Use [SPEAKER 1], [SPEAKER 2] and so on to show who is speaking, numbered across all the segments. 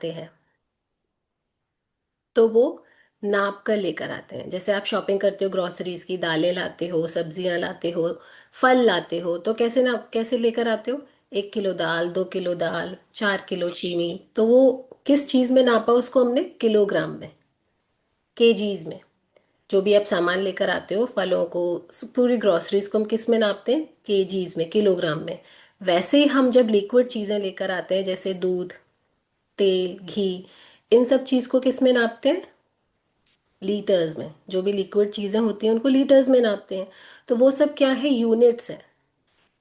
[SPEAKER 1] आते हैं तो वो नाप कर लेकर आते हैं। जैसे आप शॉपिंग करते हो, ग्रोसरीज की, दालें लाते हो, सब्जियां लाते हो, फल लाते हो, तो कैसे लेकर आते हो? 1 किलो दाल, 2 किलो दाल, 4 किलो चीनी, तो वो किस चीज में नापा उसको हमने? किलोग्राम में, केजीज में। जो भी आप सामान लेकर आते हो, फलों को, पूरी ग्रोसरीज को हम किस में नापते हैं? केजीज में, किलोग्राम में। वैसे ही हम जब लिक्विड चीजें लेकर आते हैं, जैसे दूध, तेल, घी, इन सब चीज को किस में नापते हैं? लीटर्स में। जो भी लिक्विड चीजें होती हैं उनको लीटर्स में नापते हैं। तो वो सब क्या है? यूनिट्स है।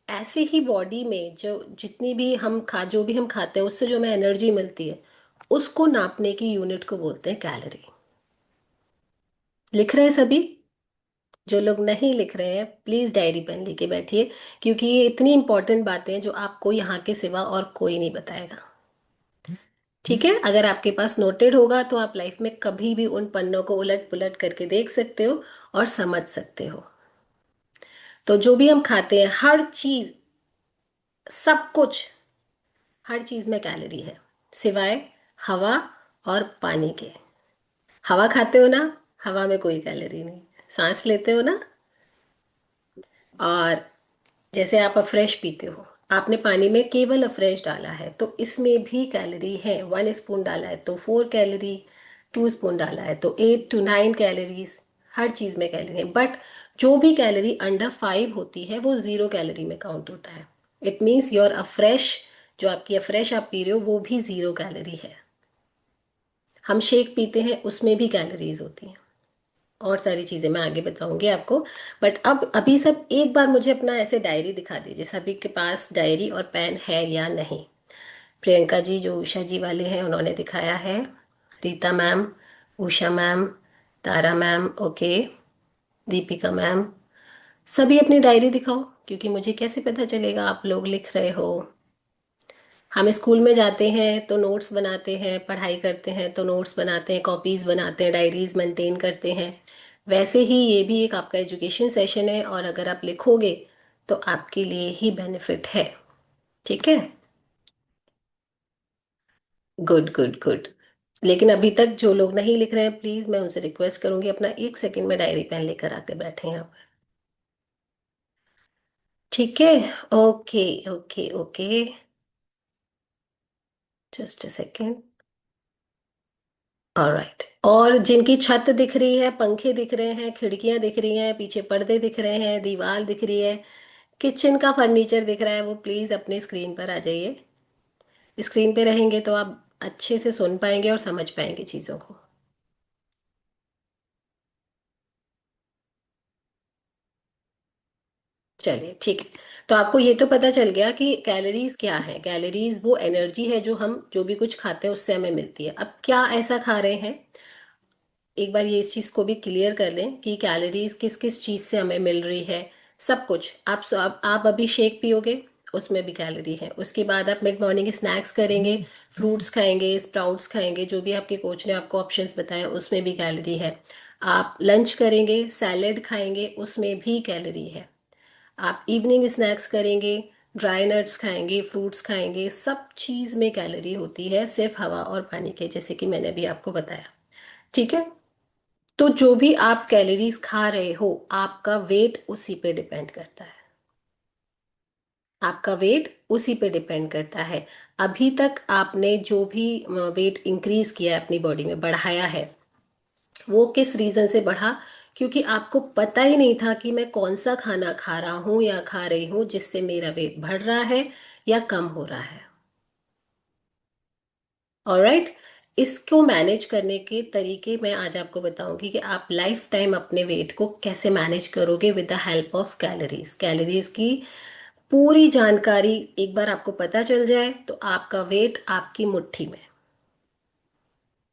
[SPEAKER 1] ऐसे ही बॉडी में जो जितनी भी जो भी हम खाते हैं, उससे जो हमें एनर्जी मिलती है, उसको नापने की यूनिट को बोलते हैं कैलोरी। लिख रहे हैं सभी? जो लोग नहीं लिख रहे हैं, प्लीज डायरी पेन लेके बैठिए, क्योंकि ये इतनी इंपॉर्टेंट बातें हैं जो आपको यहाँ के सिवा और कोई नहीं बताएगा। ठीक है? अगर आपके पास नोटेड होगा तो आप लाइफ में कभी भी उन पन्नों को उलट पुलट करके देख सकते हो और समझ सकते हो। तो जो भी हम खाते हैं, हर चीज, सब कुछ, हर चीज में कैलोरी है, सिवाय हवा और पानी के। हवा खाते हो ना? हवा में कोई कैलोरी नहीं। सांस लेते हो ना? और जैसे आप अफ्रेश पीते हो, आपने पानी में केवल अफ्रेश डाला है तो इसमें भी कैलोरी है। 1 स्पून डाला है तो 4 कैलोरी, 2 स्पून डाला है तो 8 to 9 कैलोरीज। हर चीज में कैलोरी है, बट जो भी कैलोरी अंडर 5 होती है वो 0 कैलोरी में काउंट होता है। इट मीन्स योर अफ्रेश, जो आपकी अफ्रेश आप पी रहे हो, वो भी 0 कैलोरी है। हम शेक पीते हैं, उसमें भी कैलोरीज होती हैं। और सारी चीजें मैं आगे बताऊंगी आपको। बट अब अभी सब एक बार मुझे अपना ऐसे डायरी दिखा दीजिए, सभी के पास डायरी और पेन है या नहीं? प्रियंका जी, जो उषा जी वाले हैं, उन्होंने दिखाया है। रीता मैम, उषा मैम, तारा मैम, ओके, दीपिका मैम, सभी अपनी डायरी दिखाओ, क्योंकि मुझे कैसे पता चलेगा आप लोग लिख रहे हो? हम स्कूल में जाते हैं तो नोट्स बनाते हैं, पढ़ाई करते हैं तो नोट्स बनाते हैं, कॉपीज बनाते हैं, डायरीज मेंटेन करते हैं। वैसे ही ये भी एक आपका एजुकेशन सेशन है, और अगर आप लिखोगे तो आपके लिए ही बेनिफिट है। ठीक है? Good good good. लेकिन अभी तक जो लोग नहीं लिख रहे हैं, प्लीज मैं उनसे रिक्वेस्ट करूंगी, अपना 1 सेकंड में डायरी पेन लेकर आके बैठे यहाँ पर। ठीक है? Okay okay okay, just a second. Alright. और जिनकी छत दिख रही है, पंखे दिख रहे हैं, खिड़कियां दिख रही हैं, पीछे पर्दे दिख रहे हैं, दीवार दिख रही है, किचन का फर्नीचर दिख रहा है, वो प्लीज अपने स्क्रीन पर आ जाइए। स्क्रीन पे रहेंगे तो आप अच्छे से सुन पाएंगे और समझ पाएंगे चीजों को। चलिए, ठीक है। तो आपको ये तो पता चल गया कि कैलोरीज क्या है। कैलोरीज वो एनर्जी है जो हम जो भी कुछ खाते हैं उससे हमें मिलती है। अब क्या ऐसा खा रहे हैं, एक बार ये इस चीज को भी क्लियर कर लें कि कैलोरीज किस किस चीज से हमें मिल रही है। सब कुछ। आप अभी शेक पियोगे, उसमें भी कैलोरी है। उसके बाद आप मिड मॉर्निंग स्नैक्स करेंगे, फ्रूट्स खाएंगे, स्प्राउट्स खाएंगे, जो भी आपके कोच ने आपको ऑप्शंस बताए, उसमें भी कैलोरी है। आप लंच करेंगे, सैलेड खाएंगे, उसमें भी कैलोरी है। आप इवनिंग स्नैक्स करेंगे, ड्राई नट्स खाएंगे, फ्रूट्स खाएंगे, सब चीज में कैलोरी होती है, सिर्फ हवा और पानी के, जैसे कि मैंने अभी आपको बताया। ठीक है? तो जो भी आप कैलोरीज खा रहे हो, आपका वेट उसी पे डिपेंड करता है। आपका वेट उसी पे डिपेंड करता है। अभी तक आपने जो भी वेट इंक्रीज किया है, अपनी बॉडी में बढ़ाया है, वो किस रीजन से बढ़ा? क्योंकि आपको पता ही नहीं था कि मैं कौन सा खाना खा रहा हूं या खा रही हूं जिससे मेरा वेट बढ़ रहा है या कम हो रहा है। ऑलराइट। इसको मैनेज करने के तरीके मैं आज आपको बताऊंगी कि आप लाइफ टाइम अपने वेट को कैसे मैनेज करोगे with the help of calories. Calories की पूरी जानकारी एक बार आपको पता चल जाए तो आपका वेट आपकी मुट्ठी में।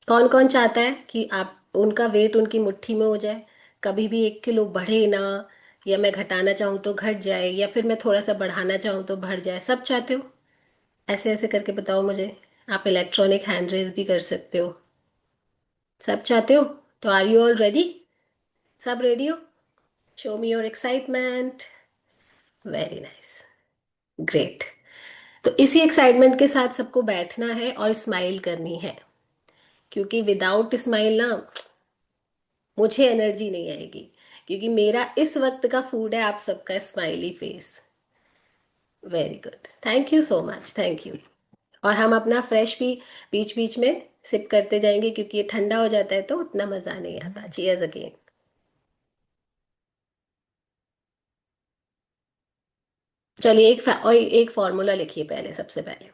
[SPEAKER 1] कौन कौन चाहता है कि आप उनका वेट उनकी मुट्ठी में हो जाए? कभी भी 1 किलो बढ़े ना, या मैं घटाना चाहूँ तो घट जाए, या फिर मैं थोड़ा सा बढ़ाना चाहूँ तो बढ़ जाए? सब चाहते हो? ऐसे ऐसे करके बताओ मुझे। आप इलेक्ट्रॉनिक हैंड रेज भी कर सकते हो। सब चाहते हो? तो आर यू ऑल रेडी? सब रेडी हो? Show me your excitement. Very nice. Great. तो इसी एक्साइटमेंट के साथ सबको बैठना है और स्माइल करनी है, क्योंकि विदाउट स्माइल ना मुझे एनर्जी नहीं आएगी। क्योंकि मेरा इस वक्त का फूड है आप सबका smiley face. Very good, thank you so much, thank you. और हम अपना फ्रेश भी बीच बीच में सिप करते जाएंगे, क्योंकि ये ठंडा हो जाता है तो उतना मजा नहीं आता। Cheers again. चलिए और एक फॉर्मूला लिखिए पहले, सबसे पहले।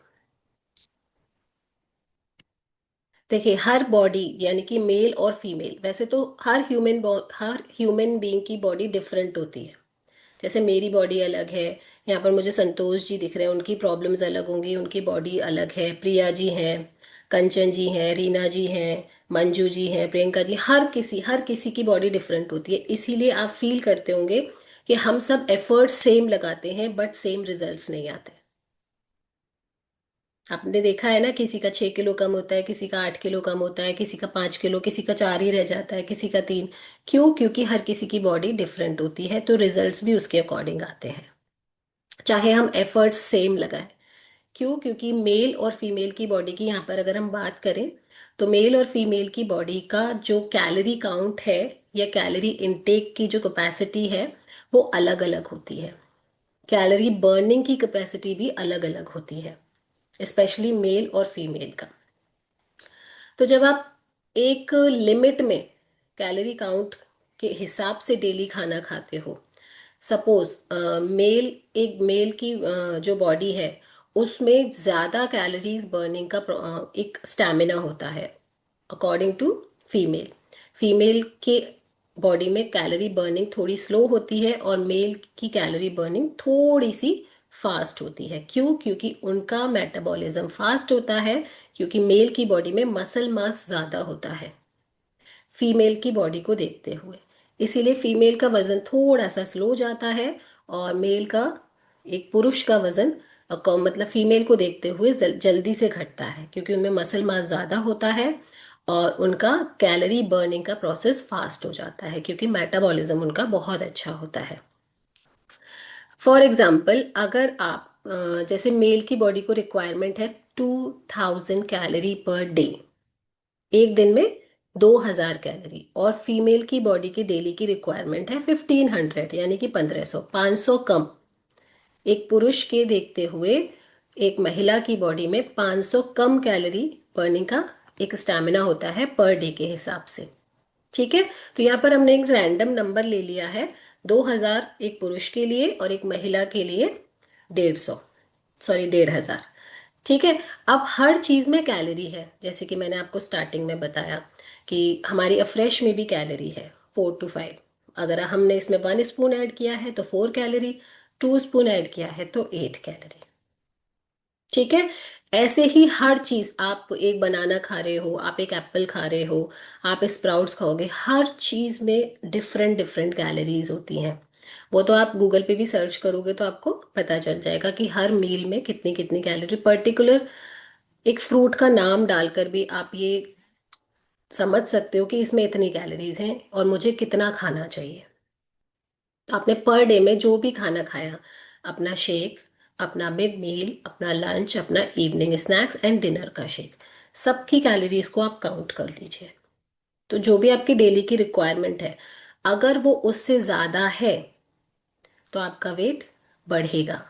[SPEAKER 1] देखिए, हर बॉडी यानी कि मेल और फीमेल, वैसे तो हर ह्यूमन बीइंग की बॉडी डिफरेंट होती है। जैसे मेरी बॉडी अलग है, यहाँ पर मुझे संतोष जी दिख रहे हैं, उनकी प्रॉब्लम्स अलग होंगी, उनकी बॉडी अलग है। प्रिया जी हैं, कंचन जी हैं, रीना जी हैं, मंजू जी हैं, प्रियंका जी, हर किसी की बॉडी डिफरेंट होती है। इसीलिए आप फील करते होंगे कि हम सब एफर्ट सेम लगाते हैं बट सेम रिजल्ट्स नहीं आते। आपने देखा है ना, किसी का 6 किलो कम होता है, किसी का 8 किलो कम होता है, किसी का 5 किलो, किसी का 4 ही रह जाता है, किसी का 3। क्यों? क्योंकि हर किसी की बॉडी डिफरेंट होती है, तो रिजल्ट्स भी उसके अकॉर्डिंग आते हैं, चाहे हम एफर्ट्स सेम लगाएं। क्यों? क्योंकि मेल और फीमेल की बॉडी की यहाँ पर अगर हम बात करें, तो मेल और फीमेल की बॉडी का जो कैलोरी काउंट है या कैलोरी इनटेक की जो कैपेसिटी है वो अलग अलग होती है। कैलोरी बर्निंग की कैपेसिटी भी अलग अलग होती है, स्पेशली मेल और फीमेल का। तो जब आप एक लिमिट में कैलोरी काउंट के हिसाब से डेली खाना खाते हो, सपोज मेल एक मेल की जो बॉडी है उसमें ज़्यादा कैलोरीज बर्निंग का एक स्टैमिना होता है अकॉर्डिंग टू फीमेल। फीमेल के बॉडी में कैलोरी बर्निंग थोड़ी स्लो होती है और मेल की कैलोरी बर्निंग थोड़ी सी फास्ट होती है। क्यों? क्योंकि उनका मेटाबॉलिज्म फास्ट होता है, क्योंकि मेल की बॉडी में मसल मास ज़्यादा होता है फीमेल की बॉडी को देखते हुए। इसीलिए फीमेल का वजन थोड़ा सा स्लो जाता है और मेल का, एक पुरुष का वजन मतलब फीमेल को देखते हुए जल्दी से घटता है, क्योंकि उनमें मसल मास ज़्यादा होता है और उनका कैलोरी बर्निंग का प्रोसेस फास्ट हो जाता है, क्योंकि मेटाबॉलिज्म उनका बहुत अच्छा होता है। फॉर एग्जाम्पल, अगर आप जैसे मेल की बॉडी को रिक्वायरमेंट है 2000 कैलोरी पर डे, एक दिन में 2000 कैलोरी, और फीमेल की बॉडी की डेली की रिक्वायरमेंट है 1500, यानी कि 1500, 500 कम। एक पुरुष के देखते हुए एक महिला की बॉडी में 500 कम कैलोरी बर्निंग का एक स्टैमिना होता है पर डे के हिसाब से। ठीक है, तो यहाँ पर हमने एक रैंडम नंबर ले लिया है, 2000 एक पुरुष के लिए और एक महिला के लिए 150, सॉरी 1500। ठीक है। अब हर चीज में कैलोरी है, जैसे कि मैंने आपको स्टार्टिंग में बताया कि हमारी अफ्रेश में भी कैलोरी है 4 to 5। अगर हमने इसमें 1 स्पून ऐड किया है तो 4 कैलोरी, 2 स्पून ऐड किया है तो 8 कैलोरी। ठीक है। ऐसे ही हर चीज, आप एक बनाना खा रहे हो, आप एक एप्पल खा रहे हो, आप स्प्राउट्स खाओगे, हर चीज में डिफरेंट डिफरेंट कैलोरीज होती हैं। वो तो आप गूगल पे भी सर्च करोगे तो आपको पता चल जाएगा कि हर मील में कितनी कितनी कैलोरी, पर्टिकुलर एक फ्रूट का नाम डालकर भी आप ये समझ सकते हो कि इसमें इतनी कैलोरीज हैं और मुझे कितना खाना चाहिए। तो आपने पर डे में जो भी खाना खाया, अपना शेक, अपना मिड मील, अपना लंच, अपना इवनिंग स्नैक्स एंड डिनर का शेक, सबकी कैलोरीज को आप काउंट कर लीजिए। तो जो भी आपकी डेली की रिक्वायरमेंट है, अगर वो उससे ज़्यादा है तो आपका वेट बढ़ेगा,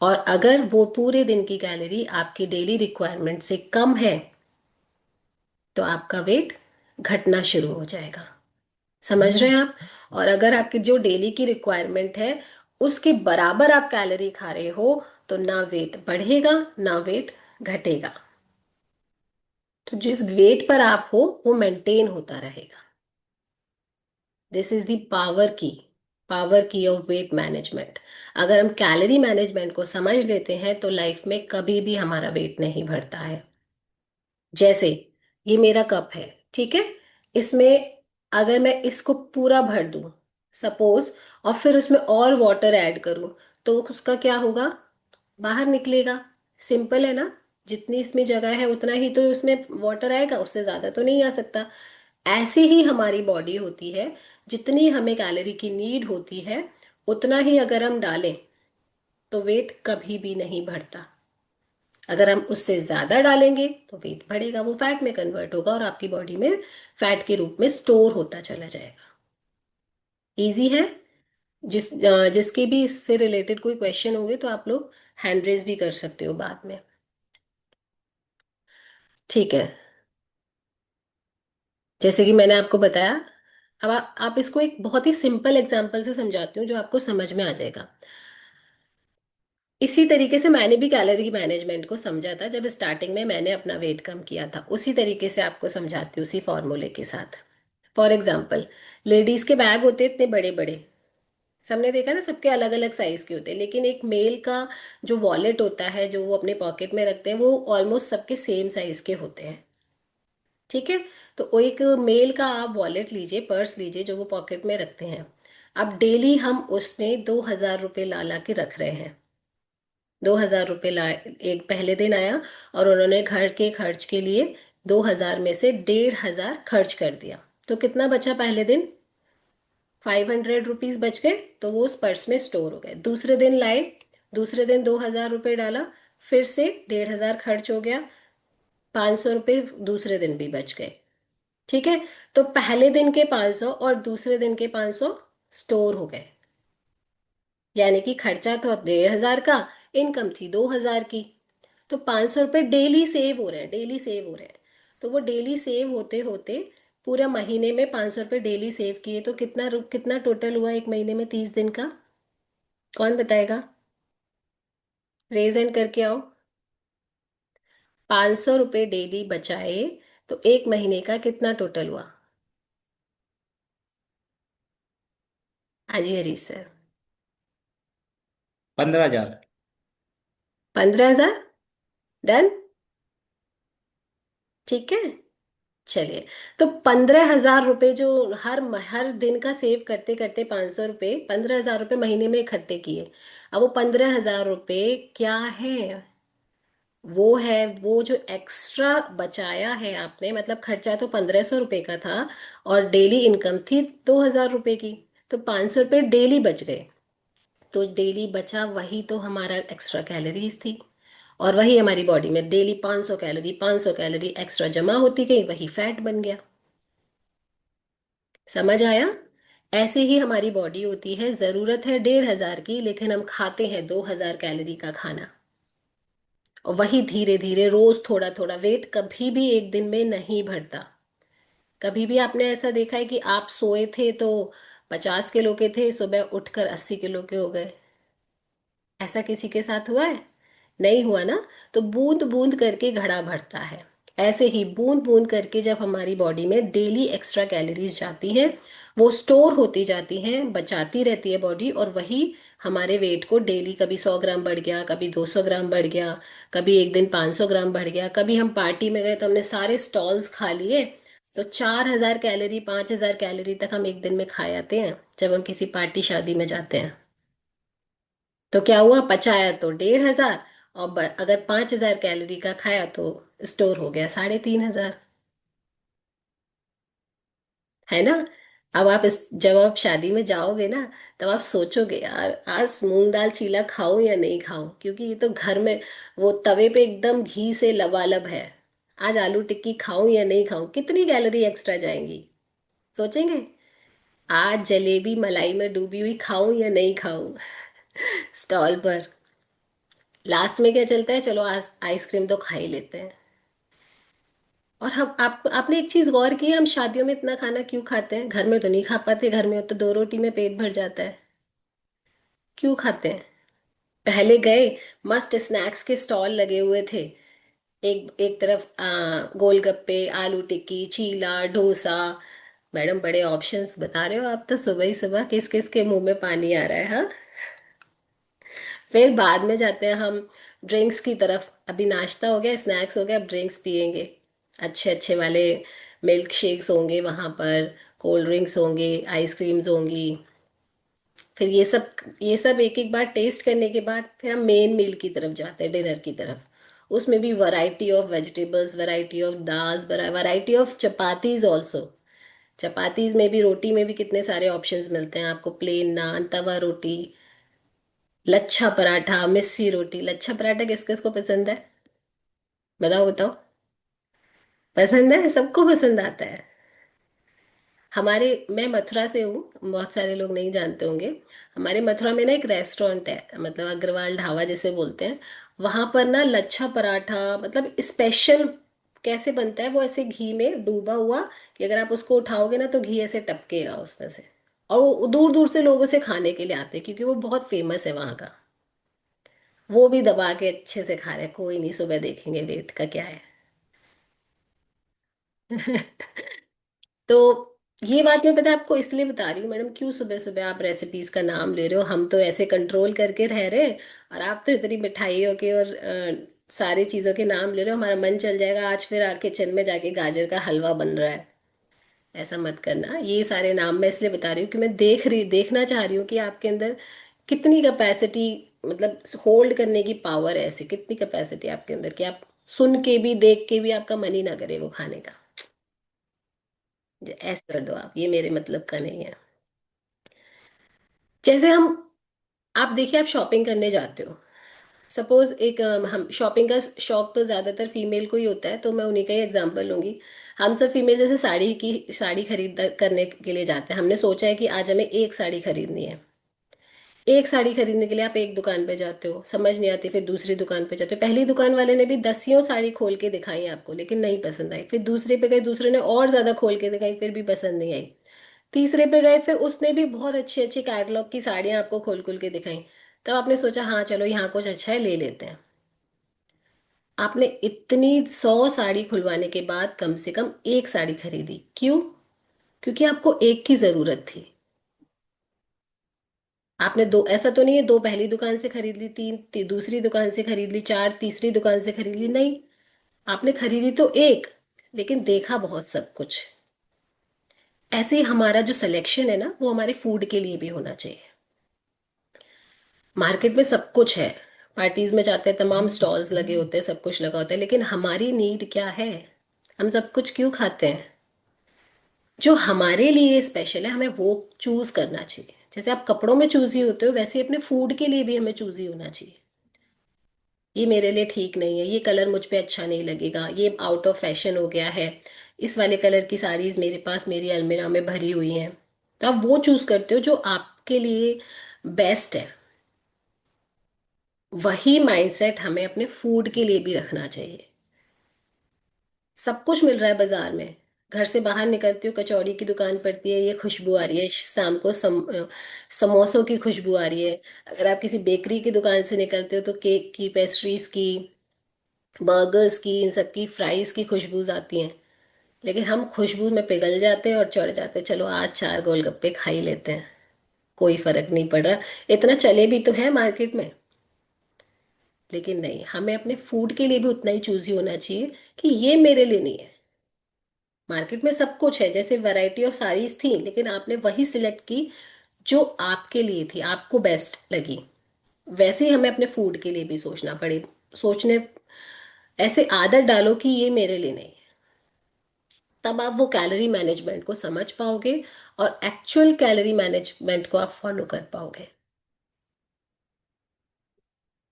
[SPEAKER 1] और अगर वो पूरे दिन की कैलोरी आपकी डेली रिक्वायरमेंट से कम है तो आपका वेट घटना शुरू हो जाएगा। समझ रहे हैं आप? और अगर आपकी जो डेली की रिक्वायरमेंट है उसके बराबर आप कैलोरी खा रहे हो तो ना वेट बढ़ेगा ना वेट घटेगा। तो जिस वेट पर आप हो वो मेंटेन होता रहेगा। दिस इज द पावर की ऑफ वेट मैनेजमेंट। अगर हम कैलोरी मैनेजमेंट को समझ लेते हैं तो लाइफ में कभी भी हमारा वेट नहीं बढ़ता है। जैसे ये मेरा कप है, ठीक है, इसमें अगर मैं इसको पूरा भर दूं सपोज, और फिर उसमें और वाटर ऐड करूं, तो उसका क्या होगा? बाहर निकलेगा। सिंपल है ना? जितनी इसमें जगह है उतना ही तो उसमें वाटर आएगा, उससे ज्यादा तो नहीं आ सकता। ऐसे ही हमारी बॉडी होती है, जितनी हमें कैलोरी की नीड होती है उतना ही अगर हम डालें तो वेट कभी भी नहीं बढ़ता। अगर हम उससे ज्यादा डालेंगे तो वेट बढ़ेगा, वो फैट में कन्वर्ट होगा और आपकी बॉडी में फैट के रूप में स्टोर होता चला जाएगा। इजी है। जिसके भी इससे रिलेटेड कोई क्वेश्चन होंगे तो आप लोग हैंड रेज भी कर सकते हो बाद में। ठीक है। जैसे कि मैंने आपको बताया, अब आप इसको एक बहुत ही सिंपल एग्जांपल से समझाती हूँ जो आपको समझ में आ जाएगा। इसी तरीके से मैंने भी कैलोरी मैनेजमेंट को समझा था जब स्टार्टिंग में मैंने अपना वेट कम किया था, उसी तरीके से आपको समझाती हूँ, उसी फॉर्मूले के साथ। फॉर एग्जाम्पल, लेडीज के बैग होते इतने बड़े बड़े, सबने देखा ना, सबके अलग अलग साइज के होते हैं, लेकिन एक मेल का जो वॉलेट होता है जो वो अपने पॉकेट में रखते हैं, वो ऑलमोस्ट सबके सेम साइज के होते हैं। ठीक है। तो वो एक मेल का आप वॉलेट लीजिए, पर्स लीजिए जो वो पॉकेट में रखते हैं। अब डेली हम उसमें 2,000 रुपये ला ला के रख रहे हैं। 2,000 रुपये ला, एक पहले दिन आया और उन्होंने घर के खर्च के लिए 2,000 में से 1,500 खर्च कर दिया, तो कितना बचा पहले दिन? 500 रुपीज बच गए, तो वो उस पर्स में स्टोर हो गए। दूसरे दिन लाए, दूसरे दिन 2,000 रुपये डाला, फिर से 1,500 खर्च हो गया, 500 रुपये दूसरे दिन भी बच गए। ठीक है। तो पहले दिन के 500 और दूसरे दिन के 500 स्टोर हो गए, यानी कि खर्चा तो 1,500 का, इनकम थी 2,000 की। तो 500 रुपये डेली सेव हो रहे हैं, डेली सेव हो रहे हैं। तो वो डेली सेव होते होते पूरा महीने में 500 रुपये डेली सेव किए, तो कितना टोटल हुआ एक महीने में 30 दिन का? कौन बताएगा? रेज एंड करके आओ। 500 रुपये डेली बचाए तो एक महीने का कितना टोटल हुआ? हाँ जी हरीश सर।
[SPEAKER 2] 15,000।
[SPEAKER 1] 15,000। डन। ठीक है। चलिए, तो 15,000 रुपये जो हर दिन का सेव करते करते 500 रुपये, 15,000 रुपये महीने में इकट्ठे किए। अब वो 15,000 रुपये क्या है? वो है वो जो एक्स्ट्रा बचाया है आपने, मतलब खर्चा तो 1,500 रुपये का था और डेली इनकम थी 2,000 रुपये की, तो 500 रुपये डेली बच गए। तो डेली बचा वही तो हमारा एक्स्ट्रा कैलोरीज थी, और वही हमारी बॉडी में डेली 500 कैलोरी 500 कैलोरी एक्स्ट्रा जमा होती गई, वही फैट बन गया। समझ आया? ऐसे ही हमारी बॉडी होती है, जरूरत है 1,500 की, लेकिन हम खाते हैं 2,000 कैलोरी का खाना, और वही धीरे धीरे रोज थोड़ा थोड़ा, वेट कभी भी एक दिन में नहीं बढ़ता। कभी भी आपने ऐसा देखा है कि आप सोए थे तो 50 किलो के थे, सुबह उठकर 80 किलो के हो गए? ऐसा किसी के साथ हुआ है? नहीं हुआ ना। तो बूंद बूंद करके घड़ा भरता है। ऐसे ही बूंद बूंद करके जब हमारी बॉडी में डेली एक्स्ट्रा कैलोरीज जाती हैं, वो स्टोर होती जाती हैं, बचाती रहती है बॉडी, और वही हमारे वेट को डेली कभी 100 ग्राम बढ़ गया, कभी 200 ग्राम बढ़ गया, कभी एक दिन 500 ग्राम बढ़ गया, कभी हम पार्टी में गए तो हमने सारे स्टॉल्स खा लिए, तो 4,000 कैलोरी 5,000 कैलोरी तक हम एक दिन में खा जाते हैं जब हम किसी पार्टी शादी में जाते हैं। तो क्या हुआ, पचाया तो 1,500, और अगर 5,000 कैलोरी का खाया तो स्टोर हो गया 3,500। है ना? अब जब आप शादी में जाओगे ना, तब आप सोचोगे यार आज मूंग दाल चीला खाऊं या नहीं खाऊं, क्योंकि ये तो घर में वो तवे पे एकदम घी से लबालब है। आज आलू टिक्की खाऊं या नहीं खाऊं, कितनी कैलोरी एक्स्ट्रा जाएंगी? सोचेंगे। आज जलेबी मलाई में डूबी हुई खाऊं या नहीं खाऊं स्टॉल पर। लास्ट में क्या चलता है, चलो आज आइसक्रीम तो खा ही लेते हैं। और हम आपने एक चीज गौर की है, हम शादियों में इतना खाना क्यों खाते हैं? घर में तो नहीं खा पाते, घर में तो 2 रोटी में पेट भर जाता है। क्यों खाते हैं? पहले गए, मस्त स्नैक्स के स्टॉल लगे हुए थे, एक एक तरफ गोलगप्पे, आलू टिक्की, चीला, डोसा। मैडम बड़े ऑप्शंस बता रहे हो आप तो, सुबह ही सुबह किस किस के मुंह में पानी आ रहा है, हाँ। फिर बाद में जाते हैं हम ड्रिंक्स की तरफ, अभी नाश्ता हो गया, स्नैक्स हो गया, अब ड्रिंक्स पियेंगे। अच्छे अच्छे वाले मिल्क शेक्स होंगे वहाँ पर, कोल्ड ड्रिंक्स होंगे, आइसक्रीम्स होंगी। फिर ये सब एक एक बार टेस्ट करने के बाद फिर हम मेन मील की तरफ जाते हैं, डिनर की तरफ। उसमें भी variety of vegetables, variety of dals, variety of chapatis also. Chapatis में भी, रोटी में भी कितने सारे ऑप्शंस मिलते हैं आपको, प्लेन नान, तवा रोटी, लच्छा पराठा, मिस्सी रोटी। लच्छा पराठा किस किस को पसंद है? बताओ बताओ। पसंद है, सबको पसंद आता है। हमारे, मैं मथुरा से हूँ, बहुत सारे लोग नहीं जानते होंगे। हमारे मथुरा में ना एक रेस्टोरेंट है, मतलब अग्रवाल ढाबा जिसे बोलते हैं। वहां पर ना लच्छा पराठा, मतलब स्पेशल कैसे बनता है वो, ऐसे घी में डूबा हुआ कि अगर आप उसको उठाओगे ना तो घी ऐसे टपकेगा उसमें से। और वो दूर दूर से लोग उसे खाने के लिए आते हैं क्योंकि वो बहुत फेमस है वहाँ का। वो भी दबा के अच्छे से खा रहे हैं, कोई नहीं, सुबह देखेंगे वेट का क्या है। तो ये बात मैं पता है आपको इसलिए बता रही हूँ मैडम, क्यों सुबह सुबह आप रेसिपीज का नाम ले रहे हो। हम तो ऐसे कंट्रोल करके रह रहे हैं, और आप तो इतनी मिठाइयों के और सारी चीज़ों के नाम ले रहे हो, हमारा मन चल जाएगा आज फिर किचन में जाके गाजर का हलवा बन रहा है। ऐसा मत करना। ये सारे नाम मैं इसलिए बता रही हूँ कि मैं देखना चाह रही हूँ कि आपके अंदर कितनी कैपेसिटी, मतलब होल्ड करने की पावर है, ऐसी कितनी कैपेसिटी आपके अंदर कि आप सुन के भी देख के भी आपका मन ही ना करे वो खाने का। ऐसे कर दो आप, ये मेरे मतलब का नहीं है। जैसे आप देखिए, आप शॉपिंग करने जाते हो। सपोज एक हम शॉपिंग का शौक तो ज्यादातर फीमेल को ही होता है, तो मैं उन्हीं का ही एग्जांपल लूंगी। हम सब फीमेल जैसे साड़ी खरीद करने के लिए जाते हैं, हमने सोचा है कि आज हमें एक साड़ी खरीदनी है। एक साड़ी खरीदने के लिए आप एक दुकान पे जाते हो, समझ नहीं आती, फिर दूसरी दुकान पे जाते हो। पहली दुकान वाले ने भी दसियों साड़ी खोल के दिखाई आपको, लेकिन नहीं पसंद आई। फिर दूसरे पे गए, दूसरे ने और ज्यादा खोल के दिखाई, फिर भी पसंद नहीं आई। तीसरे पे गए, फिर उसने भी बहुत अच्छी अच्छी कैटलॉग की साड़ियां आपको खोल खोल के दिखाई। तब आपने सोचा हाँ चलो यहाँ कुछ अच्छा है, ले लेते हैं। आपने इतनी 100 साड़ी खुलवाने के बाद कम से कम एक साड़ी खरीदी, क्यों? क्योंकि आपको एक की जरूरत थी। आपने दो, ऐसा तो नहीं है दो पहली दुकान से खरीद ली, तीन दूसरी दुकान से खरीद ली, चार तीसरी दुकान से खरीद ली, नहीं। आपने खरीदी तो एक, लेकिन देखा बहुत सब कुछ। ऐसे ही हमारा जो सिलेक्शन है ना, वो हमारे फूड के लिए भी होना चाहिए। मार्केट में सब कुछ है, पार्टीज में जाते हैं तमाम स्टॉल्स लगे होते हैं, सब कुछ लगा होता है, लेकिन हमारी नीड क्या है? हम सब कुछ क्यों खाते हैं? जो हमारे लिए स्पेशल है हमें वो चूज करना चाहिए। जैसे आप कपड़ों में चूजी होते हो, वैसे ही अपने फूड के लिए भी हमें चूजी होना चाहिए। ये मेरे लिए ठीक नहीं है, ये कलर मुझ पे अच्छा नहीं लगेगा, ये आउट ऑफ फैशन हो गया है, इस वाले कलर की साड़ीज मेरे पास मेरी अलमीरा में भरी हुई हैं। तो आप वो चूज करते हो जो आपके लिए बेस्ट है। वही माइंडसेट हमें अपने फूड के लिए भी रखना चाहिए। सब कुछ मिल रहा है बाजार में। घर से बाहर निकलती हूँ, कचौड़ी की दुकान पड़ती है, ये खुशबू आ रही है, शाम को समोसों की खुशबू आ रही है। अगर आप किसी बेकरी की दुकान से निकलते हो तो केक की, पेस्ट्रीज की, बर्गर्स की, इन सब की फ्राइज की खुशबूज आती हैं। लेकिन हम खुशबू में पिघल जाते हैं और चढ़ जाते हैं, चलो आज चार गोलगप्पे खा ही लेते हैं, कोई फर्क नहीं पड़ रहा। इतना चले भी तो है मार्केट में। लेकिन नहीं, हमें अपने फूड के लिए भी उतना ही चूजी होना चाहिए कि ये मेरे लिए नहीं है। मार्केट में सब कुछ है, जैसे वैरायटी ऑफ साड़ीज थी, लेकिन आपने वही सिलेक्ट की जो आपके लिए थी, आपको बेस्ट लगी। वैसे ही हमें अपने फूड के लिए भी सोचना पड़े, सोचने, ऐसे आदत डालो कि ये मेरे लिए नहीं है। तब आप वो कैलोरी मैनेजमेंट को समझ पाओगे और एक्चुअल कैलोरी मैनेजमेंट को आप फॉलो कर पाओगे।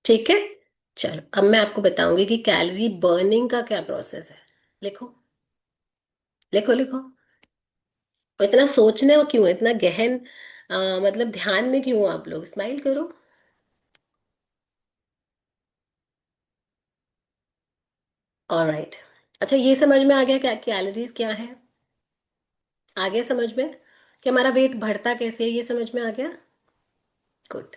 [SPEAKER 1] ठीक है। चलो अब मैं आपको बताऊंगी कि कैलोरी बर्निंग का क्या प्रोसेस है। लिखो, लिखो लिखो। तो इतना सोचने और क्यों, इतना गहन मतलब ध्यान में क्यों आप लोग? स्माइल करो। ऑलराइट। अच्छा, ये समझ में आ गया क्या कैलोरीज क्या है? आ गया समझ में कि हमारा वेट बढ़ता कैसे है, ये समझ में आ गया? गुड।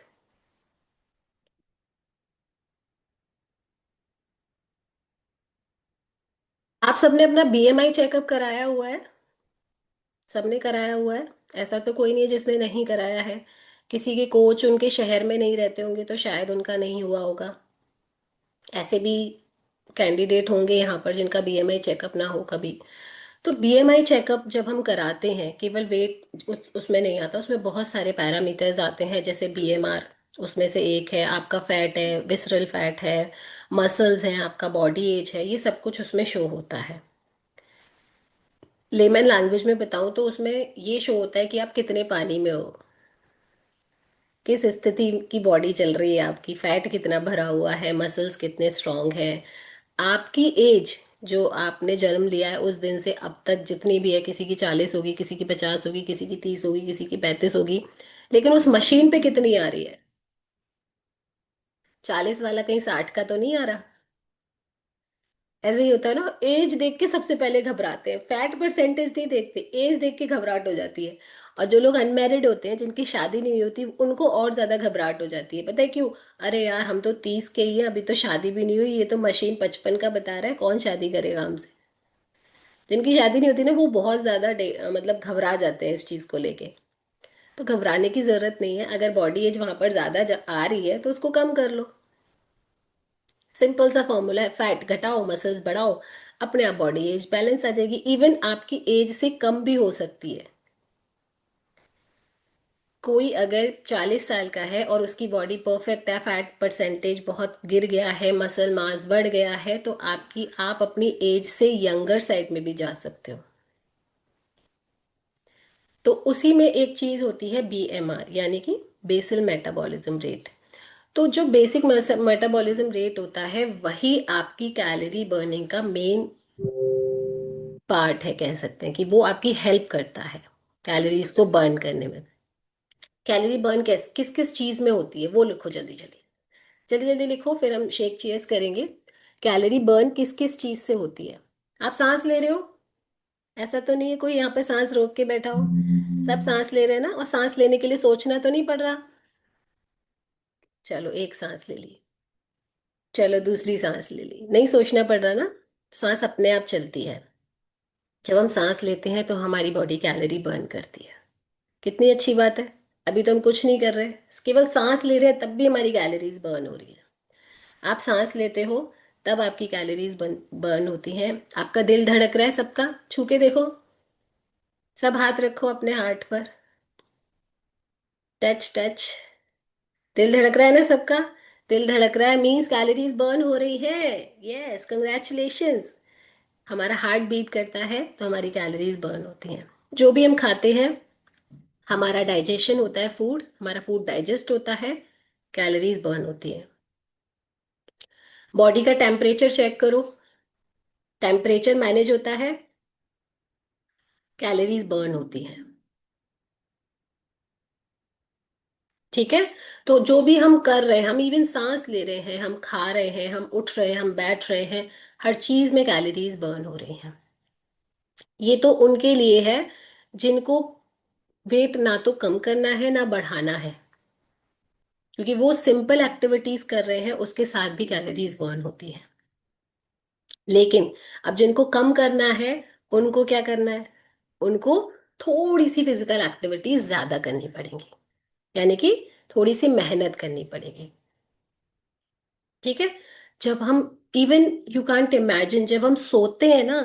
[SPEAKER 1] आप सबने अपना बीएमआई चेकअप कराया हुआ है? सबने कराया हुआ है? ऐसा तो कोई नहीं है जिसने नहीं कराया है। किसी के कोच उनके शहर में नहीं रहते होंगे तो शायद उनका नहीं हुआ होगा। ऐसे भी कैंडिडेट होंगे यहाँ पर जिनका बीएमआई चेकअप ना हो कभी। तो बीएमआई चेकअप जब हम कराते हैं, केवल वेट उसमें नहीं आता, उसमें बहुत सारे पैरामीटर्स आते हैं, जैसे बीएमआर उसमें से एक है, आपका फैट है, विसरल फैट है, मसल्स हैं, आपका बॉडी एज है, ये सब कुछ उसमें शो होता है। लेमन लैंग्वेज में बताऊं तो उसमें ये शो होता है कि आप कितने पानी में हो, किस स्थिति की बॉडी चल रही है आपकी, फैट कितना भरा हुआ है, मसल्स कितने स्ट्रांग है, आपकी एज जो आपने जन्म लिया है उस दिन से अब तक जितनी भी है, किसी की 40 होगी, किसी की 50 होगी, किसी की 30 होगी, किसी की 35 होगी, लेकिन उस मशीन पे कितनी आ रही है? 40 वाला कहीं 60 का तो नहीं आ रहा। ऐसे ही होता है ना, एज देख के सबसे पहले घबराते हैं, फैट परसेंटेज नहीं देखते, एज देख के घबराहट हो जाती है। और जो लोग अनमैरिड होते हैं, जिनकी शादी नहीं होती, उनको और ज्यादा घबराहट हो जाती है। पता है क्यों? अरे यार, हम तो 30 के ही हैं, अभी तो शादी भी नहीं हुई, ये तो मशीन 55 का बता रहा है, कौन शादी करेगा हमसे। जिनकी शादी नहीं होती ना, वो बहुत ज्यादा मतलब घबरा जाते हैं इस चीज को लेके। तो घबराने की जरूरत नहीं है, अगर बॉडी एज वहां पर ज्यादा आ रही है तो उसको कम कर लो। सिंपल सा फॉर्मूला है, फैट घटाओ, मसल्स बढ़ाओ, अपने आप बॉडी एज बैलेंस आ जाएगी। इवन आपकी एज से कम भी हो सकती है। कोई अगर 40 साल का है और उसकी बॉडी परफेक्ट है, फैट परसेंटेज बहुत गिर गया है, मसल मास बढ़ गया है, तो आप अपनी एज से यंगर साइड में भी जा सकते हो। तो उसी में एक चीज होती है बीएमआर, यानी कि बेसल मेटाबॉलिज्म रेट। तो जो बेसिक मेटाबॉलिज्म रेट होता है, वही आपकी कैलोरी बर्निंग का मेन पार्ट है। कह सकते हैं कि वो आपकी हेल्प करता है कैलोरीज को बर्न करने में। कैलोरी बर्न किस किस चीज में होती है वो लिखो जल्दी जल्दी। जल्दी जल्दी लिखो, फिर हम शेक चीयर्स करेंगे। कैलोरी बर्न किस किस चीज से होती है? आप सांस ले रहे हो? ऐसा तो नहीं है कोई यहाँ पे सांस रोक के बैठा हो? सब सांस ले रहे हैं ना? और सांस लेने के लिए सोचना तो नहीं पड़ रहा? चलो, एक सांस ले ली। चलो, दूसरी सांस ले ली, नहीं सोचना पड़ रहा ना? सांस अपने आप चलती है। जब हम सांस लेते हैं तो हमारी बॉडी कैलोरी बर्न करती है। कितनी अच्छी बात है। अभी तो हम कुछ नहीं कर रहे, केवल सांस ले रहे हैं, तब भी हमारी कैलोरीज बर्न हो रही है। आप सांस लेते हो तब आपकी कैलोरीज बर्न होती हैं। आपका दिल धड़क रहा है सबका, छू के देखो। सब हाथ रखो अपने हार्ट पर। Touch touch. दिल धड़क रहा है ना सबका? दिल धड़क रहा है मीन्स कैलोरीज बर्न हो रही है। Yes, congratulations. हमारा हार्ट बीट करता है तो हमारी कैलोरीज बर्न होती हैं। जो भी हम खाते हैं, हमारा डाइजेशन होता है, फूड, हमारा फूड डाइजेस्ट होता है, कैलोरीज बर्न होती है। बॉडी का टेम्परेचर चेक करो, टेम्परेचर मैनेज होता है, कैलोरीज बर्न होती है। ठीक है? तो जो भी हम कर रहे हैं, हम इवन सांस ले रहे हैं, हम खा रहे हैं, हम उठ रहे हैं, हम बैठ रहे हैं, हर चीज में कैलोरीज बर्न हो रही हैं। ये तो उनके लिए है जिनको वेट ना तो कम करना है ना बढ़ाना है, क्योंकि वो सिंपल एक्टिविटीज कर रहे हैं, उसके साथ भी कैलोरीज बर्न होती है। लेकिन अब जिनको कम करना है, उनको क्या करना है? उनको थोड़ी सी फिजिकल एक्टिविटीज ज्यादा करनी पड़ेंगी, यानी कि थोड़ी सी मेहनत करनी पड़ेगी। ठीक है? जब हम, इवन यू कांट इमेजिन, जब हम सोते हैं ना,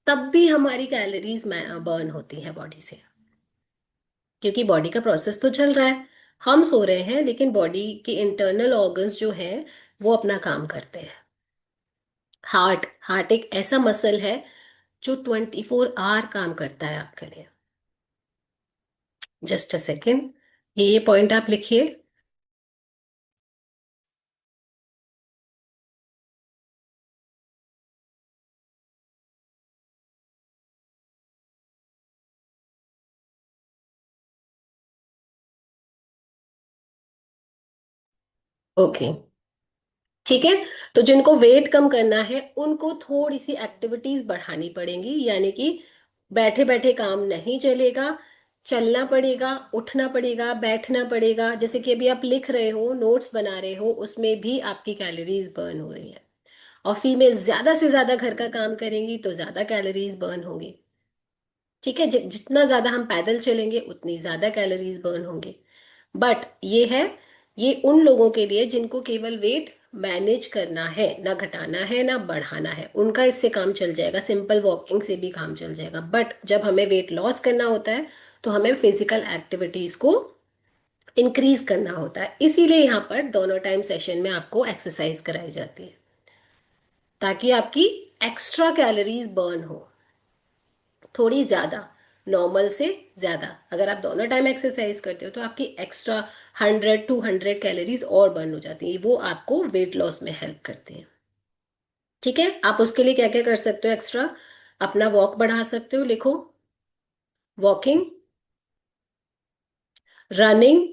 [SPEAKER 1] तब भी हमारी कैलोरीज बर्न होती है बॉडी से, क्योंकि बॉडी का प्रोसेस तो चल रहा है। हम सो रहे हैं लेकिन बॉडी के इंटरनल ऑर्गन्स जो हैं वो अपना काम करते हैं। हार्ट हार्ट एक ऐसा मसल है जो 24 आवर काम करता है आपके लिए। जस्ट अ सेकेंड, ये पॉइंट आप लिखिए। ओके, ठीक है। तो जिनको वेट कम करना है, उनको थोड़ी सी एक्टिविटीज बढ़ानी पड़ेंगी, यानी कि बैठे बैठे काम नहीं चलेगा, चलना पड़ेगा, उठना पड़ेगा, बैठना पड़ेगा। जैसे कि अभी आप लिख रहे हो, नोट्स बना रहे हो, उसमें भी आपकी कैलोरीज बर्न हो रही है। और फीमेल ज्यादा से ज्यादा घर का काम करेंगी तो ज्यादा कैलोरीज बर्न होंगी। ठीक है? जितना ज्यादा हम पैदल चलेंगे उतनी ज्यादा कैलोरीज बर्न होंगी। बट ये है, ये उन लोगों के लिए जिनको केवल वेट मैनेज करना है, ना घटाना है ना बढ़ाना है, उनका इससे काम चल जाएगा, सिंपल वॉकिंग से भी काम चल जाएगा। बट जब हमें वेट लॉस करना होता है तो हमें फिजिकल एक्टिविटीज को इंक्रीज करना होता है। इसीलिए यहाँ पर दोनों टाइम सेशन में आपको एक्सरसाइज कराई जाती है, ताकि आपकी एक्स्ट्रा कैलोरीज बर्न हो, थोड़ी ज्यादा। नॉर्मल से ज्यादा। अगर आप दोनों टाइम एक्सरसाइज करते हो तो आपकी एक्स्ट्रा 100-200 कैलोरीज और बर्न हो जाती है, वो आपको वेट लॉस में हेल्प करती है। ठीक है, आप उसके लिए क्या क्या कर सकते हो एक्स्ट्रा? अपना वॉक बढ़ा सकते हो, लिखो। वॉकिंग, रनिंग,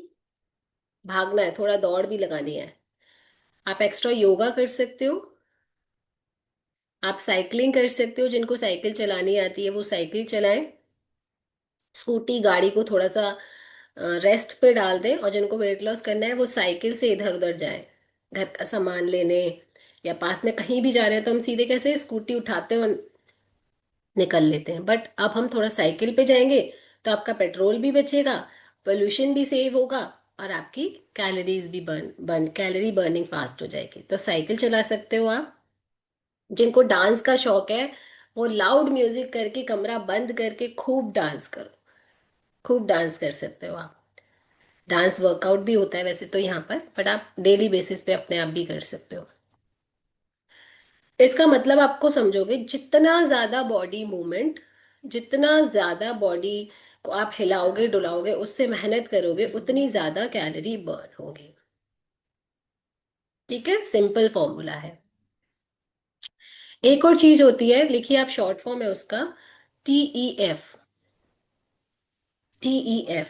[SPEAKER 1] भागना है, थोड़ा दौड़ भी लगानी है। आप एक्स्ट्रा योगा कर सकते हो। आप साइकिलिंग कर सकते हो, जिनको साइकिल चलानी आती है वो साइकिल चलाएं। स्कूटी गाड़ी को थोड़ा सा रेस्ट पे डाल दें, और जिनको वेट लॉस करना है वो साइकिल से इधर उधर जाएं, घर का सामान लेने, या पास में कहीं भी जा रहे हैं तो हम सीधे कैसे स्कूटी उठाते हैं और निकल लेते हैं, बट अब हम थोड़ा साइकिल पे जाएंगे तो आपका पेट्रोल भी बचेगा, पोल्यूशन भी सेव होगा, और आपकी कैलोरीज भी कैलोरी बर्निंग फास्ट हो जाएगी। तो साइकिल चला सकते हो आप। जिनको डांस का शौक है वो लाउड म्यूजिक करके कमरा बंद करके खूब डांस करो, खूब डांस कर सकते हो आप। डांस वर्कआउट भी होता है वैसे तो यहाँ पर, बट आप डेली बेसिस पे अपने आप भी कर सकते हो। इसका मतलब आपको समझोगे, जितना ज्यादा बॉडी मूवमेंट, जितना ज्यादा बॉडी को आप हिलाओगे डुलाओगे, उससे मेहनत करोगे, उतनी ज्यादा कैलोरी बर्न होगी। ठीक है, सिंपल फॉर्मूला है। एक और चीज होती है, लिखिए आप, शॉर्ट फॉर्म है उसका, TEF। TEF,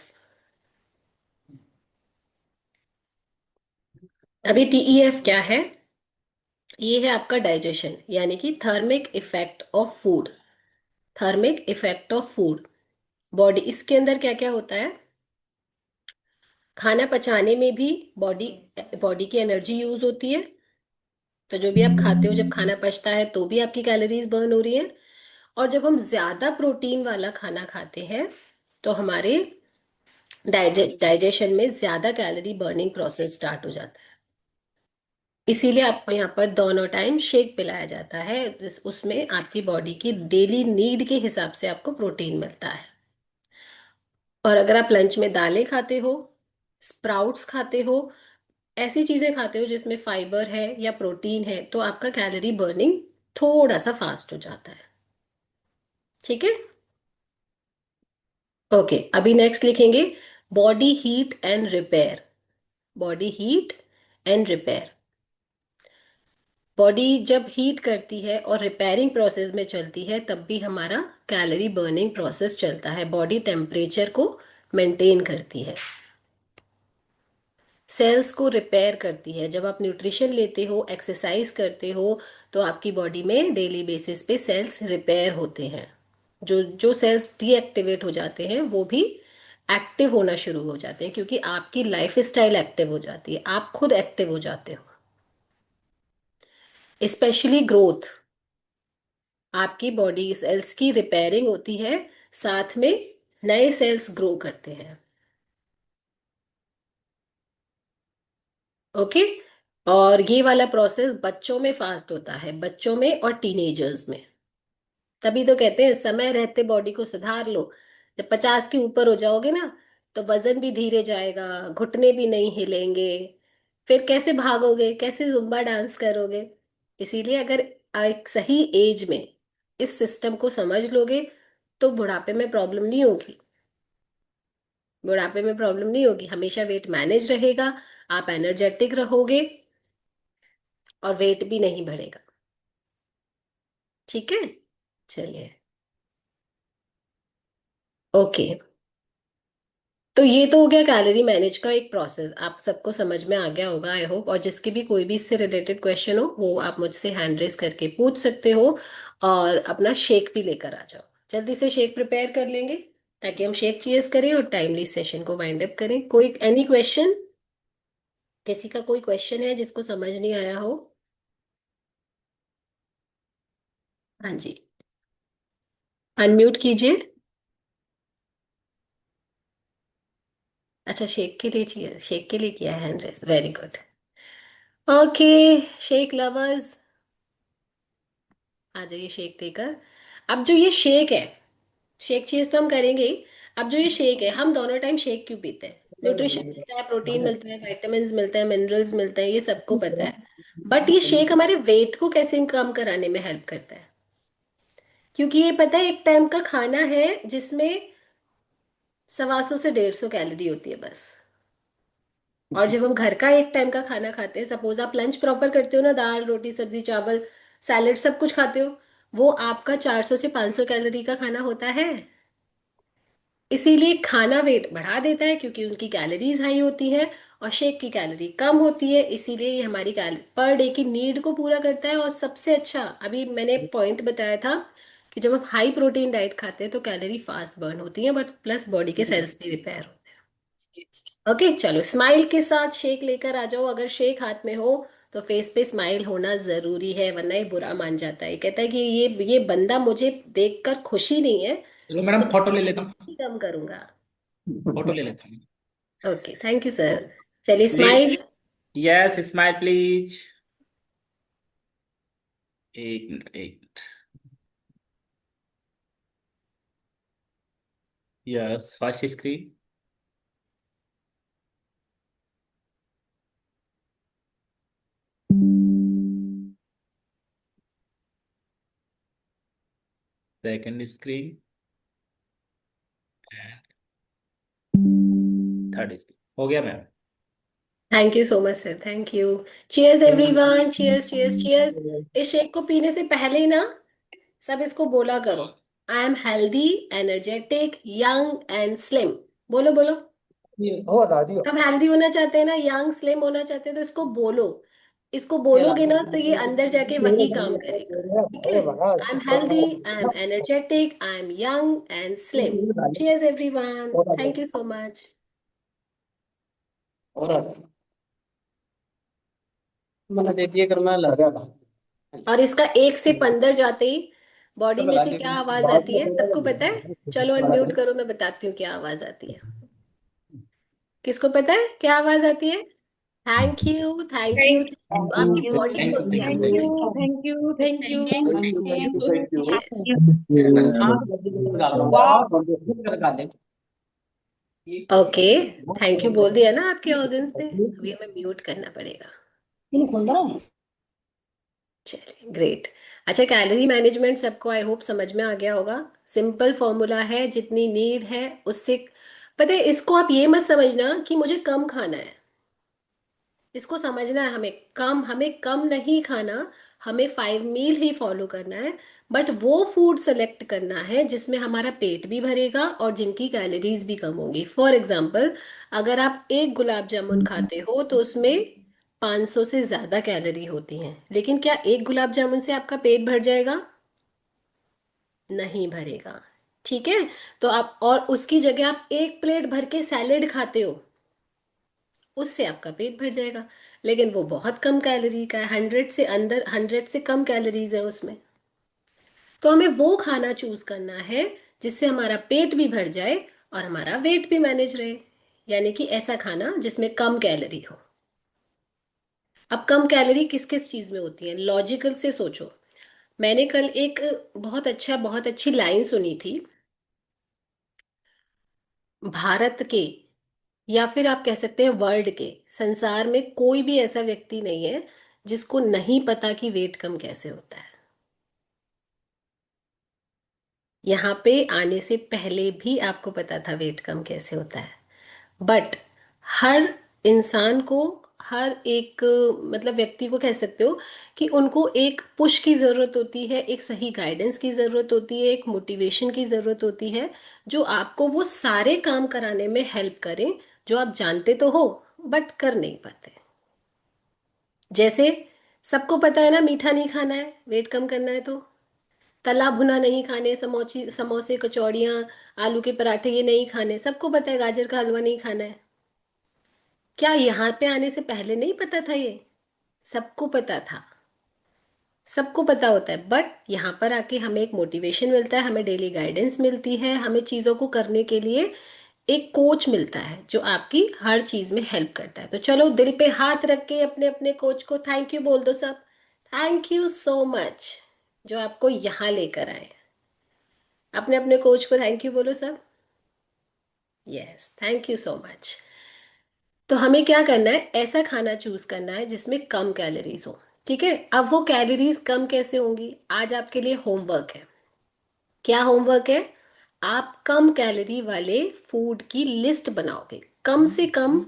[SPEAKER 1] अभी TEF क्या है? ये है आपका डाइजेशन, यानी कि thermic effect of food. Thermic effect of food, body, इसके अंदर क्या क्या होता है? खाना पचाने में भी बॉडी बॉडी की एनर्जी यूज होती है। तो जो भी आप खाते हो, जब खाना पचता है तो भी आपकी कैलोरीज बर्न हो रही है। और जब हम ज्यादा प्रोटीन वाला खाना खाते हैं तो हमारे डाइजेशन में ज्यादा कैलोरी बर्निंग प्रोसेस स्टार्ट हो जाता है। इसीलिए आपको यहाँ पर दोनों टाइम शेक पिलाया जाता है, उसमें आपकी बॉडी की डेली नीड के हिसाब से आपको प्रोटीन मिलता है। और अगर आप लंच में दालें खाते हो, स्प्राउट्स खाते हो, ऐसी चीजें खाते हो जिसमें फाइबर है या प्रोटीन है, तो आपका कैलोरी बर्निंग थोड़ा सा फास्ट हो जाता है। ठीक है, ओके। अभी नेक्स्ट लिखेंगे, body heat and repair. Body heat and repair, body जब हीट करती है और रिपेयरिंग प्रोसेस में चलती है तब भी हमारा कैलोरी बर्निंग प्रोसेस चलता है, बॉडी टेम्परेचर को मेंटेन करती है, सेल्स को रिपेयर करती है। जब आप न्यूट्रिशन लेते हो, एक्सरसाइज करते हो, तो आपकी बॉडी में डेली बेसिस पे सेल्स रिपेयर होते हैं। जो जो सेल्स डीएक्टिवेट हो जाते हैं वो भी एक्टिव होना शुरू हो जाते हैं, क्योंकि आपकी लाइफ स्टाइल एक्टिव हो जाती है, आप खुद एक्टिव हो जाते हो। स्पेशली ग्रोथ, आपकी बॉडी सेल्स की रिपेयरिंग होती है, साथ में नए सेल्स ग्रो करते हैं। ओके, और ये वाला प्रोसेस बच्चों में फास्ट होता है, बच्चों में और टीनेजर्स में। तभी तो कहते हैं समय रहते बॉडी को सुधार लो। जब 50 के ऊपर हो जाओगे ना, तो वजन भी धीरे जाएगा, घुटने भी नहीं हिलेंगे, फिर कैसे भागोगे, कैसे जुम्बा डांस करोगे? इसीलिए अगर एक सही एज में इस सिस्टम को समझ लोगे तो बुढ़ापे में प्रॉब्लम नहीं होगी। बुढ़ापे में प्रॉब्लम नहीं होगी, हमेशा वेट मैनेज रहेगा, आप एनर्जेटिक रहोगे, और वेट भी नहीं बढ़ेगा। ठीक है, चलिए, ओके। तो ये तो हो गया कैलोरी मैनेज का एक प्रोसेस, आप सबको समझ में आ गया होगा आई होप। और जिसके भी कोई भी इससे रिलेटेड क्वेश्चन हो वो आप मुझसे हैंड रेस करके पूछ सकते हो, और अपना शेक भी लेकर आ जाओ। जल्दी से शेक प्रिपेयर कर लेंगे ताकि हम शेक चीज करें और टाइमली सेशन को वाइंड अप करें। कोई एनी क्वेश्चन? किसी का कोई क्वेश्चन है जिसको समझ नहीं आया हो? हाँ जी, अनम्यूट कीजिए। अच्छा, शेक के लिए चाहिए, शेक के लिए किया है hand raise, very good. Okay, shake lovers आ जाइए शेक लेकर। अब जो ये शेक है, शेक चीज तो हम करेंगे ही। अब जो ये शेक है, हम दोनों टाइम शेक क्यों पीते हैं? न्यूट्रिशन मिलता है, प्रोटीन मिलता है, विटामिन मिलते हैं, मिनरल्स मिलते हैं, ये सबको पता है। बट ये शेक हमारे वेट को कैसे कम कराने में हेल्प करता है? क्योंकि ये पता है एक टाइम का खाना है जिसमें 125 से 150 कैलोरी होती है बस। और जब हम घर का एक टाइम का खाना खाते हैं, सपोज आप लंच प्रॉपर करते हो ना, दाल रोटी सब्जी चावल सैलेड सब कुछ खाते हो, वो आपका 400 से 500 कैलोरी का खाना होता है। इसीलिए खाना वेट बढ़ा देता है क्योंकि उनकी कैलोरीज हाई होती है, और शेक की कैलोरी कम होती है, इसीलिए ये हमारी पर डे की नीड को पूरा करता है। और सबसे अच्छा, अभी मैंने पॉइंट बताया था कि जब हम हाई प्रोटीन डाइट खाते हैं तो कैलोरी फास्ट बर्न होती है, बट प्लस बॉडी के सेल्स भी रिपेयर होते हैं। ओके चलो, स्माइल के साथ शेक लेकर आ जाओ। अगर शेक हाथ में हो तो फेस पे स्माइल होना जरूरी है, वरना ये बुरा मान जाता है, कहता है कि ये बंदा मुझे देखकर खुशी नहीं है,
[SPEAKER 2] चलो
[SPEAKER 1] तो
[SPEAKER 2] मैडम, फोटो ले लेता हूँ।
[SPEAKER 1] ही कम करूंगा।
[SPEAKER 2] फोटो ले लेता हूँ।
[SPEAKER 1] Okay thank you sir. चलिए
[SPEAKER 2] please.
[SPEAKER 1] Smile.
[SPEAKER 2] Yes, smile please. एक मिनट, एक minute. Yes, first screen. Second screen. Third screen हो गया ma'am.
[SPEAKER 1] Thank you so much sir, thank you. Cheers everyone, cheers cheers cheers. इस shake को पीने से पहले ही ना सब इसको बोला करो, I am healthy, energetic, young and slim. बोलो बोलो।
[SPEAKER 3] हो राजी हो।
[SPEAKER 1] सब हेल्दी होना चाहते हैं ना, यंग स्लिम होना चाहते हैं, तो इसको बोलो। इसको
[SPEAKER 3] ये
[SPEAKER 1] बोलोगे
[SPEAKER 3] राजी
[SPEAKER 1] ना तो ये अंदर जाके वही काम करेगा। ठीक है।
[SPEAKER 3] अरे भगा
[SPEAKER 1] I am healthy, I am energetic, I am young and slim. Cheers everyone, thank you so much.
[SPEAKER 3] मैंने दे दिए कर मैं लगा
[SPEAKER 1] और इसका 1 से 15 जाते ही बॉडी में से क्या आवाज आती है सबको पता है? चलो अनम्यूट करो, मैं बताती हूँ क्या आवाज आती है। किसको पता है क्या आवाज आती है? Thank you thank you.
[SPEAKER 4] Thank
[SPEAKER 1] आपकी
[SPEAKER 4] you,
[SPEAKER 1] बॉडी
[SPEAKER 2] थैंक यू,
[SPEAKER 1] बोलती है
[SPEAKER 2] थैंक यू,
[SPEAKER 4] thank
[SPEAKER 1] आपको
[SPEAKER 2] thank
[SPEAKER 4] you,
[SPEAKER 2] you.
[SPEAKER 1] Thank you.
[SPEAKER 4] thank you, thank you,
[SPEAKER 1] thank you
[SPEAKER 4] thank you.
[SPEAKER 1] Yes.
[SPEAKER 4] Wow.
[SPEAKER 1] Okay thank you बोल दिया ना आपके ऑर्गन्स ने, अभी हमें म्यूट करना पड़ेगा। चलिए ग्रेट। अच्छा, कैलोरी मैनेजमेंट सबको आई होप समझ में आ गया होगा। सिंपल फॉर्मूला है, जितनी नीड है उससे। पता है, इसको आप ये मत समझना कि मुझे कम खाना है। इसको समझना है, हमें कम नहीं खाना, हमें 5 मील ही फॉलो करना है। बट वो फूड सेलेक्ट करना है जिसमें हमारा पेट भी भरेगा और जिनकी कैलोरीज भी कम होंगी। फॉर एग्जाम्पल, अगर आप एक गुलाब जामुन खाते हो तो उसमें 500 से ज्यादा कैलोरी होती हैं, लेकिन क्या एक गुलाब जामुन से आपका पेट भर जाएगा? नहीं भरेगा। ठीक है। तो आप, और उसकी जगह आप एक प्लेट भर के सैलेड खाते हो, उससे आपका पेट भर जाएगा, लेकिन वो बहुत कम कैलोरी का है, 100 से कम कैलोरीज है उसमें। तो हमें वो खाना चूज करना है जिससे हमारा पेट भी भर जाए और हमारा वेट भी मैनेज रहे। यानी कि ऐसा खाना जिसमें कम कैलोरी हो। अब कम कैलोरी किस किस चीज में होती है, लॉजिकल से सोचो। मैंने कल एक बहुत अच्छी लाइन सुनी थी। भारत के, या फिर आप कह सकते हैं वर्ल्ड के, संसार में कोई भी ऐसा व्यक्ति नहीं है जिसको नहीं पता कि वेट कम कैसे होता है। यहाँ पे आने से पहले भी आपको पता था वेट कम कैसे होता है। बट हर इंसान को, हर एक मतलब व्यक्ति को कह सकते हो कि उनको एक पुश की जरूरत होती है, एक सही गाइडेंस की जरूरत होती है, एक मोटिवेशन की जरूरत होती है, जो आपको वो सारे काम कराने में हेल्प करें जो आप जानते तो हो बट कर नहीं पाते। जैसे सबको पता है ना, मीठा नहीं खाना है वेट कम करना है तो। तला भुना नहीं खाने, समोसे कचौड़ियाँ, आलू के पराठे ये नहीं खाने, सबको पता है। गाजर का हलवा नहीं खाना है। क्या यहाँ पे आने से पहले नहीं पता था ये? सबको पता था। सबको पता होता है, बट यहाँ पर आके हमें एक मोटिवेशन मिलता है, हमें डेली गाइडेंस मिलती है, हमें चीज़ों को करने के लिए एक कोच मिलता है जो आपकी हर चीज़ में हेल्प करता है। तो चलो दिल पे हाथ रख के अपने अपने कोच को थैंक यू बोल दो सब। थैंक यू सो मच जो आपको यहाँ लेकर आए। अपने अपने कोच को थैंक यू बोलो सब। Yes thank you so much. तो हमें क्या करना है, ऐसा खाना चूज करना है जिसमें कम कैलोरीज हो। ठीक है। अब वो कैलोरीज कम कैसे होंगी, आज आपके लिए होमवर्क है। क्या होमवर्क है? आप कम कैलोरी वाले फूड की लिस्ट बनाओगे। कम से कम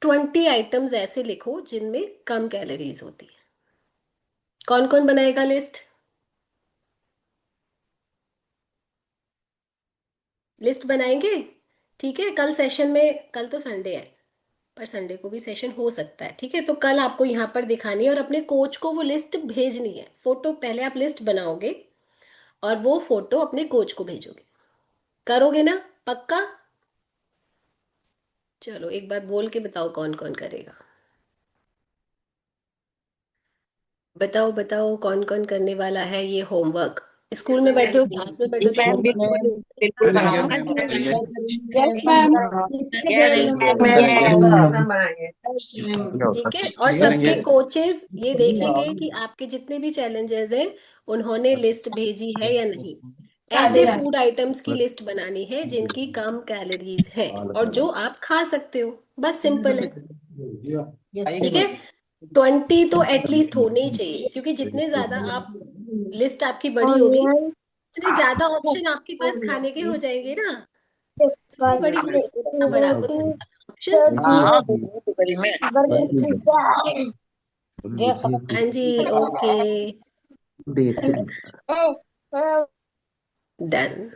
[SPEAKER 1] 20 आइटम्स ऐसे लिखो जिनमें कम कैलोरीज होती है। कौन कौन बनाएगा लिस्ट? लिस्ट बनाएंगे? ठीक है, कल सेशन में, कल तो संडे है पर संडे को भी सेशन हो सकता है, ठीक है, तो कल आपको यहाँ पर दिखानी है और अपने कोच को वो लिस्ट भेजनी है। फोटो पहले आप लिस्ट बनाओगे और वो फोटो अपने कोच को भेजोगे। करोगे ना? पक्का? चलो एक बार बोल के बताओ कौन कौन करेगा। बताओ बताओ कौन कौन करने वाला है ये होमवर्क। स्कूल में बैठे हो, क्लास में बैठे हो तो
[SPEAKER 4] मैम
[SPEAKER 1] होमवर्क
[SPEAKER 4] बिल्कुल बिल्कुल बनाऊंगी।
[SPEAKER 3] Yes ma'am.
[SPEAKER 1] ठीक है। और सबके कोचेस ये देखेंगे कि आपके जितने भी चैलेंजेस हैं उन्होंने लिस्ट भेजी है या नहीं। ऐसे फूड आइटम्स की लिस्ट बनानी है जिनकी कम कैलोरीज है और जो आप खा सकते हो, बस सिंपल है। ठीक है, 20 तो एटलीस्ट होने ही चाहिए, क्योंकि जितने ज्यादा आप, लिस्ट आपकी बड़ी होगी उतने ज्यादा ऑप्शन आपके पास खाने के हो जाएंगे ना। जितनी बड़ी लिस्ट उतना बड़ा, उतना ज्यादा ऑप्शन।
[SPEAKER 4] हाँ तो बड़ी मैं
[SPEAKER 1] हाँ जी, ओके, डन।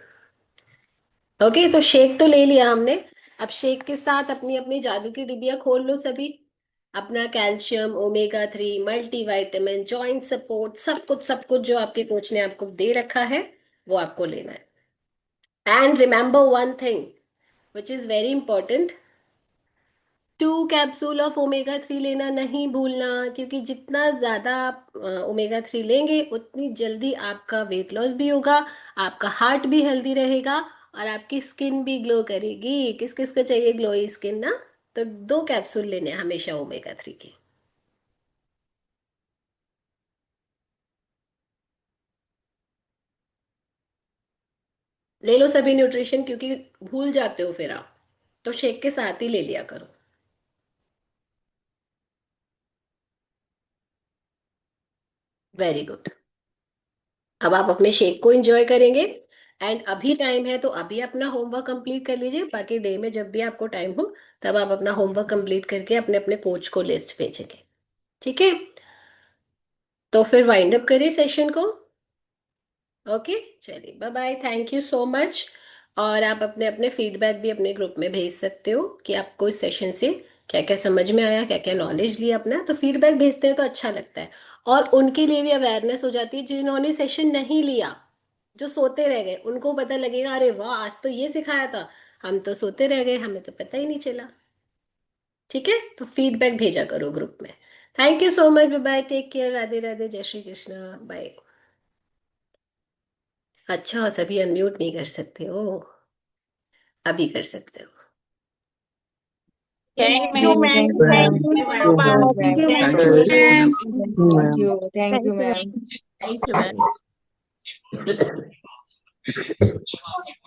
[SPEAKER 1] ओके, तो शेक तो ले लिया हमने। अब शेक के साथ अपनी अपनी जादू की डिबिया खोल लो सभी। अपना calcium, omega 3, multivitamin, joint support, सब कुछ जो आपके कोच ने आपको दे रखा है वो आपको लेना है। And remember one thing which is very important, 2 capsule of omega 3 लेना नहीं भूलना, क्योंकि जितना ज्यादा आप ओमेगा 3 लेंगे उतनी जल्दी आपका वेट लॉस भी होगा, आपका हार्ट भी हेल्दी रहेगा और आपकी स्किन भी ग्लो करेगी। किस किस को चाहिए ग्लोई स्किन ना? तो 2 कैप्सूल लेने हैं हमेशा ओमेगा 3 के। ले लो सभी न्यूट्रिशन, क्योंकि भूल जाते हो फिर आप, तो शेक के साथ ही ले लिया करो। Very good. अब आप अपने शेक को एंजॉय करेंगे एंड अभी टाइम है तो अभी अपना होमवर्क कंप्लीट कर लीजिए। बाकी डे में जब भी आपको टाइम हो तब आप अपना होमवर्क कंप्लीट करके अपने अपने कोच को लिस्ट भेजेंगे। ठीक है, तो फिर वाइंड अप करिए सेशन को। ओके, चलिए bye bye, thank you so much. और आप अपने अपने फीडबैक भी अपने ग्रुप में भेज सकते हो कि आपको इस सेशन से क्या क्या समझ में आया, क्या क्या नॉलेज लिया अपना। तो फीडबैक भेजते हैं तो अच्छा लगता है और उनके लिए भी अवेयरनेस हो जाती है जिन्होंने सेशन नहीं लिया, जो सोते रह गए, उनको पता लगेगा अरे वाह आज तो ये सिखाया था, हम तो सोते रह गए, हमें तो पता ही नहीं चला। ठीक है, तो फीडबैक भेजा करो ग्रुप में। Thank you so much, bye bye, take care, Radhe Radhe, जय श्री कृष्ण, बाय। अच्छा, सभी अनम्यूट नहीं कर सकते हो? अभी कर सकते हो।
[SPEAKER 4] Thank you ma'am
[SPEAKER 3] Thank
[SPEAKER 4] thank
[SPEAKER 3] you,
[SPEAKER 4] you
[SPEAKER 3] ma'am.
[SPEAKER 4] Thank you ma'am
[SPEAKER 3] Thank you.
[SPEAKER 4] Thank you ma'am
[SPEAKER 3] Thank you, ma'am.